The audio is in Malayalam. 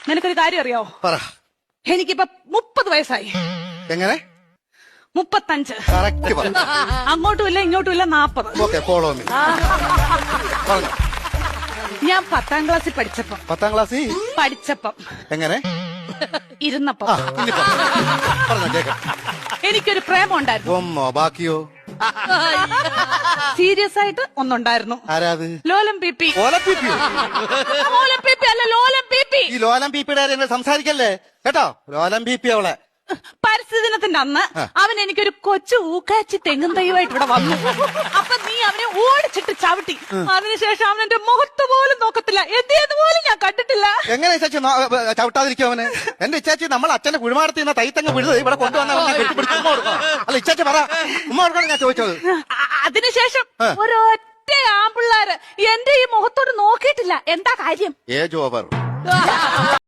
നിനക്കൊരു കാര്യം അറിയോ? പറ. എനിക്കിപ്പോ 30 വയസ്സായി. എങ്ങനെ? 35. കറക്റ്റ് പറ. അങ്ങോട്ടും ഇല്ല ഇങ്ങോട്ടും ഇല്ല 40. Okay, follow me. പറഞ്ഞോ. ഞാൻ 10ാം ക്ലാസ്സിൽ പഠിച്ചപ്പം 10ാം ക്ലാസ്സിൽ എങ്ങനെ? ഇരുന്നപ്പം ഇനി പറഞ്ഞോ കേക്കാം. എനിക്കൊരു പ്രേമം ഉണ്ടായിരുന്നു. ഒന്നോ ബാക്കിയോ? സീരിയസ് ആയിട്ട് ഒന്നുണ്ടായിരുന്നു. ആരാത്? ലോലം പീപ്പി. ലോലം പീപ്പിയോ? ലോലം പീപ്പി അല്ല, ലോലം പീപ്പി. ഈ ലോലം പീപ്പിയുടെ കാര്യം സംസാരിക്കല്ലേ കേട്ടോ. ലോലം പീപ്പി അവളെ. പരിസ്ഥിതി ദിനത്തിന്റെ അന്ന് അവൻ എനിക്കൊരു കൊച്ചു ഊക്കാച്ചി തെങ്ങും തൈയുമായിട്ട് ഇവിടെ വന്നു. അപ്പൊ നീ അവനെ ഓടിച്ചിട്ട് ചവിട്ടി. അതിനുശേഷം അവൻ എന്റെ മുഖത്ത് പോലും നോക്കത്തില്ല. എന്ത് പോലും ഞാൻ കണ്ടിട്ടില്ല. എങ്ങനെ ചേച്ചി ചവിട്ടാതിരിക്കും അവന്? എന്റെ ഇച്ചാച്ചി നമ്മൾ അച്ഛന്റെ കുഴിമാടത്തിൽ നിന്ന് തൈത്തങ്ങ് വിഴുത് ഇവിടെ കൊണ്ടുവന്ന അല്ല ഇച്ചാച്ചി പറ. ഉമ്മ കൊടുക്കണം ഞാൻ ചോദിച്ചത്. അതിനുശേഷം ഒരൊറ്റ ആമ്പിള്ളാര് എന്റെ ഈ മുഖത്തോട് നോക്കിയിട്ടില്ല. എന്താ കാര്യം? Age over.